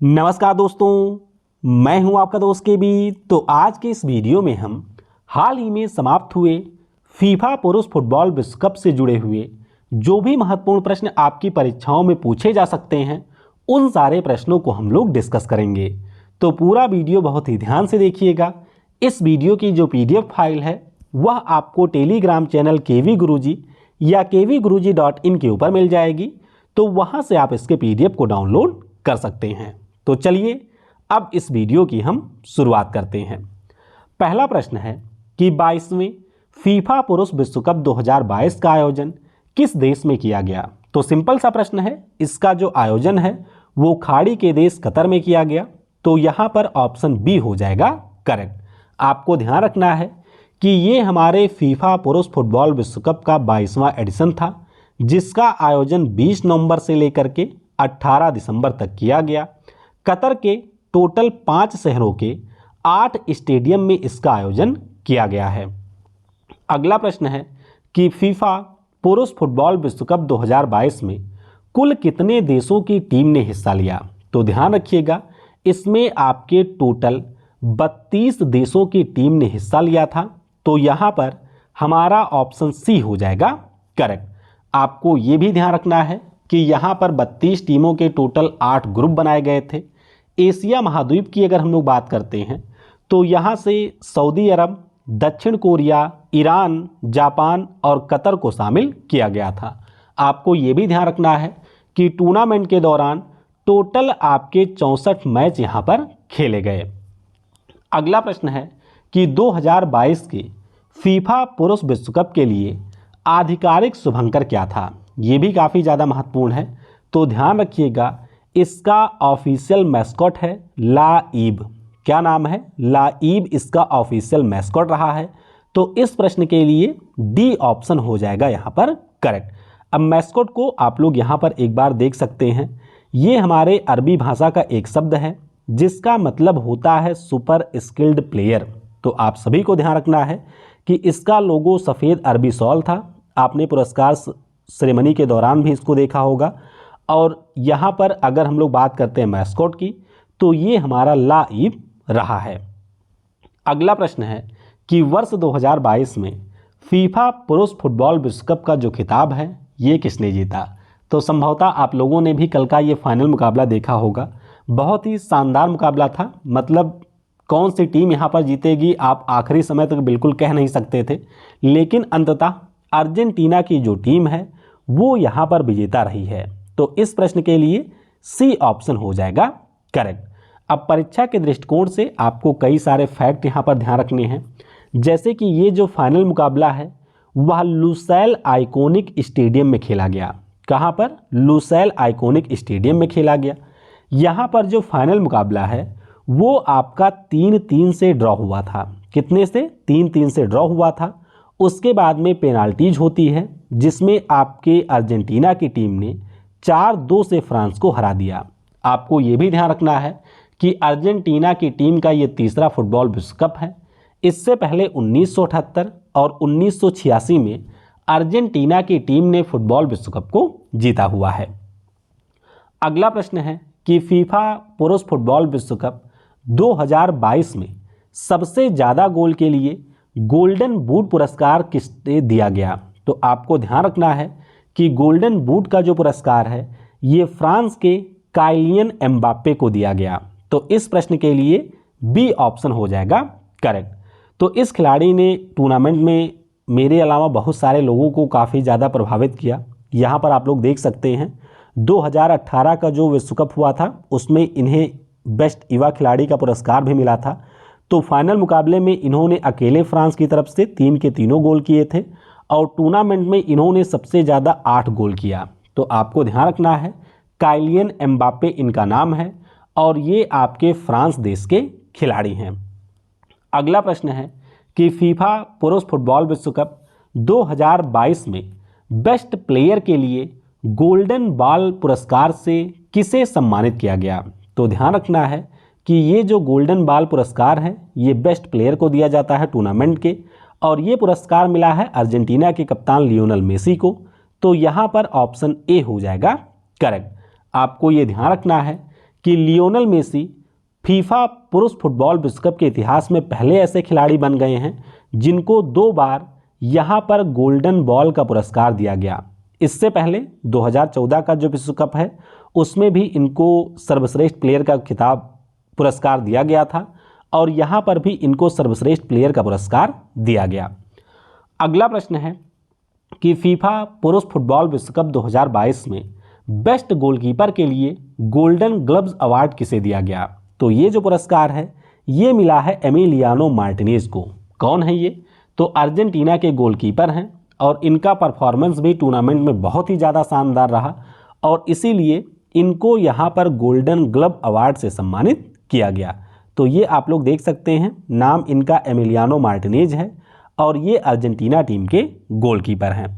नमस्कार दोस्तों, मैं हूं आपका दोस्त के बी। तो आज के इस वीडियो में हम हाल ही में समाप्त हुए फीफा पुरुष फुटबॉल विश्व कप से जुड़े हुए जो भी महत्वपूर्ण प्रश्न आपकी परीक्षाओं में पूछे जा सकते हैं उन सारे प्रश्नों को हम लोग डिस्कस करेंगे। तो पूरा वीडियो बहुत ही ध्यान से देखिएगा। इस वीडियो की जो PDF फाइल है वह आपको टेलीग्राम चैनल केवी गुरुजी या kvguruji.in के ऊपर मिल जाएगी। तो वहाँ से आप इसके PDF को डाउनलोड कर सकते हैं। तो चलिए अब इस वीडियो की हम शुरुआत करते हैं। पहला प्रश्न है कि 22वें फीफा पुरुष विश्व कप 2022 का आयोजन किस देश में किया गया। तो सिंपल सा प्रश्न है, इसका जो आयोजन है वो खाड़ी के देश कतर में किया गया। तो यहाँ पर ऑप्शन बी हो जाएगा करेक्ट। आपको ध्यान रखना है कि ये हमारे फीफा पुरुष फुटबॉल विश्व कप का 22वां एडिशन था, जिसका आयोजन 20 नवंबर से लेकर के 18 दिसंबर तक किया गया। कतर के टोटल 5 शहरों के 8 स्टेडियम में इसका आयोजन किया गया है। अगला प्रश्न है कि फीफा पुरुष फुटबॉल विश्व कप 2022 में कुल कितने देशों की टीम ने हिस्सा लिया। तो ध्यान रखिएगा, इसमें आपके टोटल 32 देशों की टीम ने हिस्सा लिया था। तो यहाँ पर हमारा ऑप्शन सी हो जाएगा करेक्ट। आपको ये भी ध्यान रखना है कि यहाँ पर 32 टीमों के टोटल 8 ग्रुप बनाए गए थे। एशिया महाद्वीप की अगर हम लोग बात करते हैं तो यहाँ से सऊदी अरब, दक्षिण कोरिया, ईरान, जापान और कतर को शामिल किया गया था। आपको ये भी ध्यान रखना है कि टूर्नामेंट के दौरान टोटल आपके 64 मैच यहाँ पर खेले गए। अगला प्रश्न है कि 2022 के फीफा पुरुष विश्व कप के लिए आधिकारिक शुभंकर क्या था। ये भी काफ़ी ज़्यादा महत्वपूर्ण है। तो ध्यान रखिएगा, इसका ऑफिशियल मैस्कॉट है लाइब। क्या नाम है? लाइब इसका ऑफिशियल मैस्कॉट रहा है। तो इस प्रश्न के लिए डी ऑप्शन हो जाएगा यहाँ पर करेक्ट। अब मैस्कॉट को आप लोग यहाँ पर एक बार देख सकते हैं। ये हमारे अरबी भाषा का एक शब्द है जिसका मतलब होता है सुपर स्किल्ड प्लेयर। तो आप सभी को ध्यान रखना है कि इसका लोगो सफ़ेद अरबी शॉल था। आपने पुरस्कार सेरेमनी के दौरान भी इसको देखा होगा। और यहाँ पर अगर हम लोग बात करते हैं मैस्कॉट की तो ये हमारा लाइब रहा है। अगला प्रश्न है कि वर्ष 2022 में फीफा पुरुष फुटबॉल विश्व कप का जो खिताब है ये किसने जीता। तो संभवतः आप लोगों ने भी कल का ये फाइनल मुकाबला देखा होगा। बहुत ही शानदार मुकाबला था। मतलब कौन सी टीम यहाँ पर जीतेगी आप आखिरी समय तक बिल्कुल कह नहीं सकते थे, लेकिन अंततः अर्जेंटीना की जो टीम है वो यहाँ पर विजेता रही है। तो इस प्रश्न के लिए सी ऑप्शन हो जाएगा करेक्ट। अब परीक्षा के दृष्टिकोण से आपको कई सारे फैक्ट यहाँ पर ध्यान रखने हैं, जैसे कि ये जो फाइनल मुकाबला है वह लुसैल आइकॉनिक स्टेडियम में खेला गया। कहाँ पर? लुसैल आइकॉनिक स्टेडियम में खेला गया। यहाँ पर जो फाइनल मुकाबला है वो आपका 3-3 से ड्रॉ हुआ था। कितने से? 3-3 से ड्रॉ हुआ था। उसके बाद में पेनाल्टीज होती है जिसमें आपके अर्जेंटीना की टीम ने 4-2 से फ्रांस को हरा दिया। आपको ये भी ध्यान रखना है कि अर्जेंटीना की टीम का ये तीसरा फुटबॉल विश्व कप है। इससे पहले 1978 और 1986 में अर्जेंटीना की टीम ने फुटबॉल विश्व कप को जीता हुआ है। अगला प्रश्न है कि फीफा पुरुष फुटबॉल विश्व कप 2022 में सबसे ज़्यादा गोल के लिए गोल्डन बूट पुरस्कार किसे दिया गया। तो आपको ध्यान रखना है कि गोल्डन बूट का जो पुरस्कार है ये फ्रांस के काइलियन एम्बाप्पे को दिया गया। तो इस प्रश्न के लिए बी ऑप्शन हो जाएगा करेक्ट। तो इस खिलाड़ी ने टूर्नामेंट में मेरे अलावा बहुत सारे लोगों को काफ़ी ज़्यादा प्रभावित किया। यहाँ पर आप लोग देख सकते हैं 2018 का जो विश्व कप हुआ था उसमें इन्हें बेस्ट युवा खिलाड़ी का पुरस्कार भी मिला था। तो फाइनल मुकाबले में इन्होंने अकेले फ्रांस की तरफ से 3 के 3 गोल किए थे और टूर्नामेंट में इन्होंने सबसे ज़्यादा 8 गोल किया। तो आपको ध्यान रखना है काइलियन एम्बाप्पे इनका नाम है और ये आपके फ्रांस देश के खिलाड़ी हैं। अगला प्रश्न है कि फीफा पुरुष फुटबॉल विश्व कप 2022 में बेस्ट प्लेयर के लिए गोल्डन बॉल पुरस्कार से किसे सम्मानित किया गया। तो ध्यान रखना है कि ये जो गोल्डन बॉल पुरस्कार है ये बेस्ट प्लेयर को दिया जाता है टूर्नामेंट के, और ये पुरस्कार मिला है अर्जेंटीना के कप्तान लियोनेल मेसी को। तो यहाँ पर ऑप्शन ए हो जाएगा करेक्ट। आपको ये ध्यान रखना है कि लियोनेल मेसी फीफा पुरुष फुटबॉल विश्व कप के इतिहास में पहले ऐसे खिलाड़ी बन गए हैं जिनको 2 बार यहाँ पर गोल्डन बॉल का पुरस्कार दिया गया। इससे पहले 2014 का जो विश्व कप है उसमें भी इनको सर्वश्रेष्ठ प्लेयर का खिताब पुरस्कार दिया गया था और यहाँ पर भी इनको सर्वश्रेष्ठ प्लेयर का पुरस्कार दिया गया। अगला प्रश्न है कि फीफा पुरुष फुटबॉल विश्व कप 2022 में बेस्ट गोलकीपर के लिए गोल्डन ग्लव्स अवार्ड किसे दिया गया? तो ये जो पुरस्कार है ये मिला है एमिलियानो मार्टिनेज को। कौन है ये? तो अर्जेंटीना के गोलकीपर हैं और इनका परफॉर्मेंस भी टूर्नामेंट में बहुत ही ज़्यादा शानदार रहा और इसीलिए इनको यहाँ पर गोल्डन ग्लव अवार्ड से सम्मानित किया गया। तो ये आप लोग देख सकते हैं, नाम इनका एमिलियानो मार्टिनेज है और ये अर्जेंटीना टीम के गोलकीपर हैं।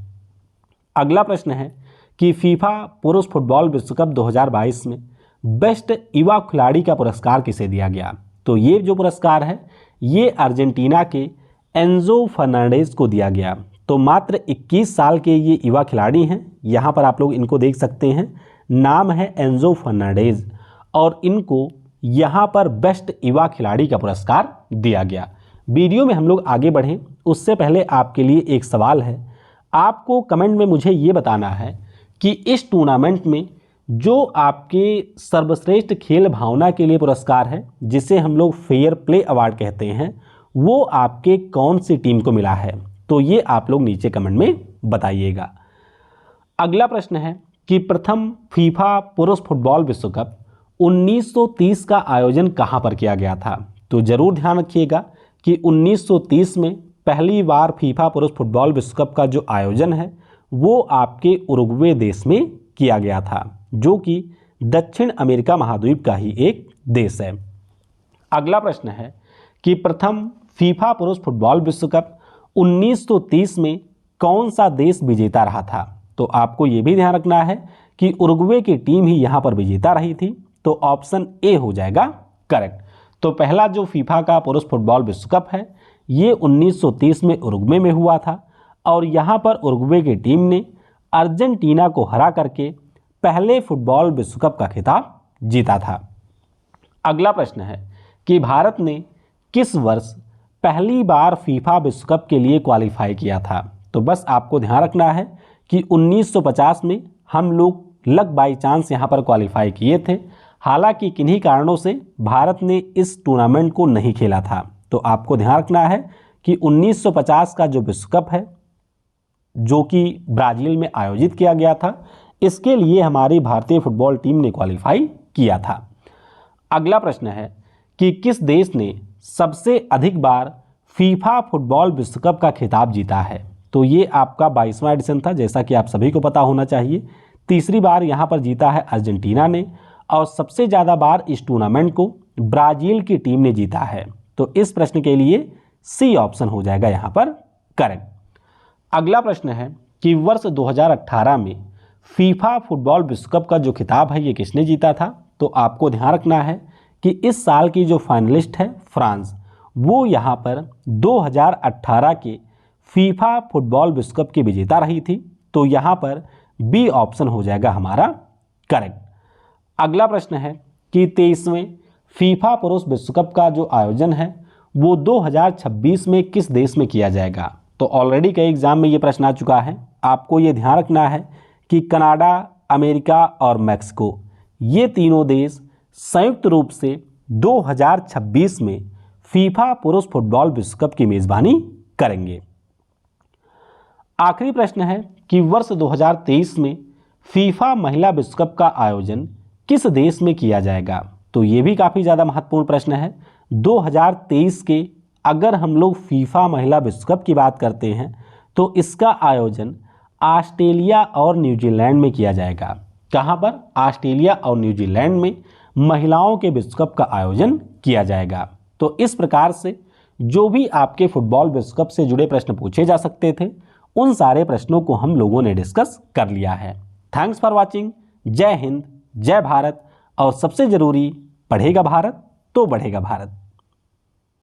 अगला प्रश्न है कि फीफा पुरुष फुटबॉल विश्व कप 2022 में बेस्ट युवा खिलाड़ी का पुरस्कार किसे दिया गया? तो ये जो पुरस्कार है ये अर्जेंटीना के एंजो फर्नांडेज को दिया गया। तो मात्र 21 साल के ये युवा खिलाड़ी हैं, यहाँ पर आप लोग इनको देख सकते हैं, नाम है एंजो फर्नांडेज और इनको यहाँ पर बेस्ट युवा खिलाड़ी का पुरस्कार दिया गया। वीडियो में हम लोग आगे बढ़ें उससे पहले आपके लिए एक सवाल है। आपको कमेंट में मुझे ये बताना है कि इस टूर्नामेंट में जो आपके सर्वश्रेष्ठ खेल भावना के लिए पुरस्कार है जिसे हम लोग फेयर प्ले अवार्ड कहते हैं वो आपके कौन सी टीम को मिला है? तो ये आप लोग नीचे कमेंट में बताइएगा। अगला प्रश्न है कि प्रथम फीफा पुरुष फुटबॉल विश्व कप 1930 का आयोजन कहां पर किया गया था? तो जरूर ध्यान रखिएगा कि 1930 में पहली बार फीफा पुरुष फुटबॉल विश्व कप का जो आयोजन है वो आपके उरुग्वे देश में किया गया था जो कि दक्षिण अमेरिका महाद्वीप का ही एक देश है। अगला प्रश्न है कि प्रथम फीफा पुरुष फुटबॉल विश्व कप 1930 में कौन सा देश विजेता रहा था? तो आपको ये भी ध्यान रखना है कि उरुग्वे की टीम ही यहाँ पर विजेता रही थी। तो ऑप्शन ए हो जाएगा करेक्ट। तो पहला जो फीफा का पुरुष फुटबॉल विश्व कप है ये 1930 में उरुग्वे में हुआ था और यहाँ पर उरुग्वे की टीम ने अर्जेंटीना को हरा करके पहले फुटबॉल विश्व कप का खिताब जीता था। अगला प्रश्न है कि भारत ने किस वर्ष पहली बार फीफा विश्व कप के लिए क्वालिफाई किया था? तो बस आपको ध्यान रखना है कि 1950 में हम लोग लक बाई चांस यहाँ पर क्वालिफाई किए थे। हालांकि किन्हीं कारणों से भारत ने इस टूर्नामेंट को नहीं खेला था। तो आपको ध्यान रखना है कि 1950 का जो विश्व कप है जो कि ब्राज़ील में आयोजित किया गया था इसके लिए हमारी भारतीय फुटबॉल टीम ने क्वालिफाई किया था। अगला प्रश्न है कि किस देश ने सबसे अधिक बार फीफा फुटबॉल विश्व कप का खिताब जीता है? तो ये आपका 22वां एडिशन था जैसा कि आप सभी को पता होना चाहिए। तीसरी बार यहाँ पर जीता है अर्जेंटीना ने और सबसे ज़्यादा बार इस टूर्नामेंट को ब्राज़ील की टीम ने जीता है। तो इस प्रश्न के लिए सी ऑप्शन हो जाएगा यहाँ पर करेक्ट। अगला प्रश्न है कि वर्ष 2018 में फीफा फुटबॉल विश्व कप का जो खिताब है ये किसने जीता था? तो आपको ध्यान रखना है कि इस साल की जो फाइनलिस्ट है फ्रांस, वो यहाँ पर 2018 के फीफा फुटबॉल विश्व कप की विजेता रही थी। तो यहाँ पर बी ऑप्शन हो जाएगा हमारा करेक्ट। अगला प्रश्न है कि 23वें फीफा पुरुष विश्व कप का जो आयोजन है वो 2026 में किस देश में किया जाएगा? तो ऑलरेडी कई एग्जाम में ये प्रश्न आ चुका है। आपको ये ध्यान रखना है कि कनाडा, अमेरिका और मैक्सिको ये तीनों देश संयुक्त रूप से 2026 में फीफा पुरुष फुटबॉल विश्व कप की मेज़बानी करेंगे। आखिरी प्रश्न है कि वर्ष 2023 में फीफा महिला विश्व कप का आयोजन किस देश में किया जाएगा? तो ये भी काफ़ी ज़्यादा महत्वपूर्ण प्रश्न है। 2023 के अगर हम लोग फीफा महिला विश्व कप की बात करते हैं तो इसका आयोजन ऑस्ट्रेलिया और न्यूजीलैंड में किया जाएगा। कहाँ पर? ऑस्ट्रेलिया और न्यूजीलैंड में महिलाओं के विश्व कप का आयोजन किया जाएगा। तो इस प्रकार से जो भी आपके फुटबॉल विश्व कप से जुड़े प्रश्न पूछे जा सकते थे उन सारे प्रश्नों को हम लोगों ने डिस्कस कर लिया है। Thanks for watching. जय हिंद, जय भारत और सबसे ज़रूरी, पढ़ेगा भारत तो बढ़ेगा भारत।